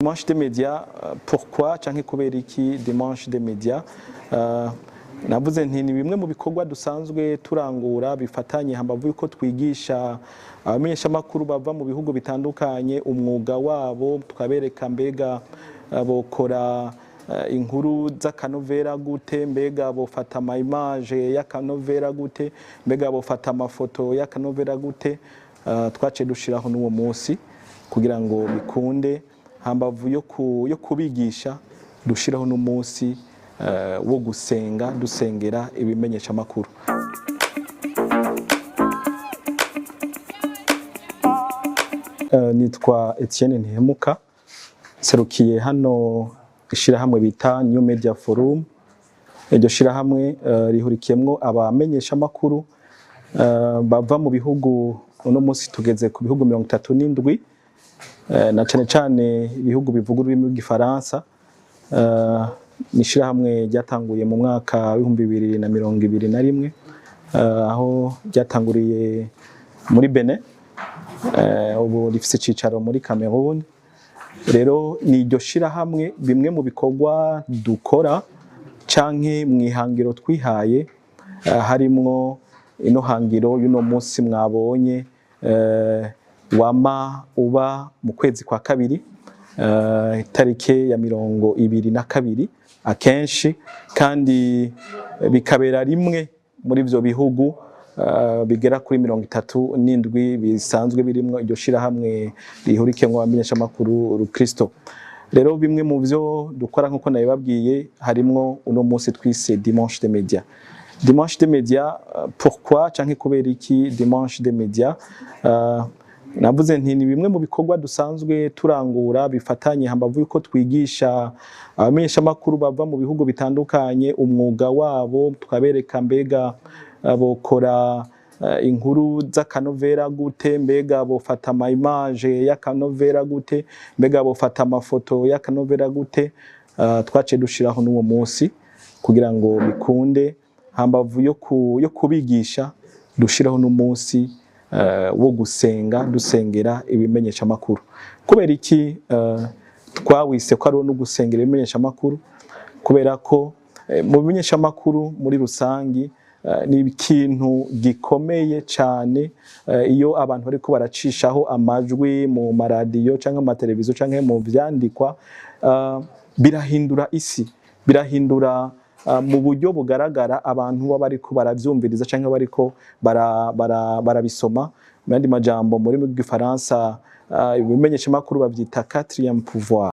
Dimanche des médias, pourquoi canke kubera iki dimanche des médias? Navuze nti ni bimwe mu bikorwa dusanzwe turangura bifatanye hambavu yuko twigisha abamenyeshamakuru bava mu bihugu bitandukanye umwuga wabo, tukabereka mbega bokora inkuru z'akanovera gute, mbega bofata ama image y'akanovera gute, mbega bofata amafoto y'akanovera gute. Twaciye dushiraho n'uwo munsi kugira ngo bikunde, hambavu yo kubigisha dushiraho n'umunsi wo gusenga, dusengera ibimenyeshamakuru. Nitwa Etienne Ntihemuka, serukiye hano ishirahamwe bita New Media Forum. Iryo shirahamwe rihurikiyemwo abamenyeshamakuru bava mu bihugu, uno munsi tugeze ku bihugu 37, na cane cane ibihugu bivuga ururimi rw'igifaransa. Nishirahamwe ryatanguye mu mwaka wa 2021, aho ryatanguriye muri Benin, ubu rifise icicaro muri Cameroon. Rero ni iryo shirahamwe bimwe mu bikorwa dukora canke mwihangiro twihaye, harimwo ino hangiro y'uno munsi mwabonye wama uba mu kwezi kwa kabiri, itarike ya 22 akenshi, kandi bikabera rimwe muri ivyo bihugu bigera kuri 37 bisanzwe birimwo iryo shirahamwe rihurikiyemwo abamenyeshamakuru Rukristo. Rero bimwe mu vyo dukora nkuko nabibabwiye harimwo uno munsi twise Dimanche des médias. Dimanche des médias, pourquoi canke kubera iki Dimanche des médias? Navuze nti ni bimwe mu bikorwa dusanzwe turangura bifatanye hambavu yuko twigisha abamenyeshamakuru bava mu bihugu bitandukanye umwuga wabo, tukabereka mbega bokora inkuru z'akanovera gute, mbega bofata ama image y'akanovera gute, mbega bofata amafoto y'akanovera gute. Twaciye dushiraho n'uwo munsi kugira ngo bikunde, hambavu yo kubigisha dushiraho n'umunsi wo gusenga, dusengera ibimenyeshamakuru. Kubera iki twawise ko ari no gusengera ibimenyeshamakuru? Kubera ko mu bimenyeshamakuru muri rusangi ni ikintu gikomeye cyane, iyo abantu bariko baracishaho amajwi mu maradiyo canke mu mateleviziyo canke mu vyandikwa, birahindura isi, birahindura mu buryo bugaragara abantu baba bariko baravyumviriza canke bariko barabisoma. Mu yandi majambo muri mu Gifaransa ibimenyeshamakuru bavyita quatrième pouvoir.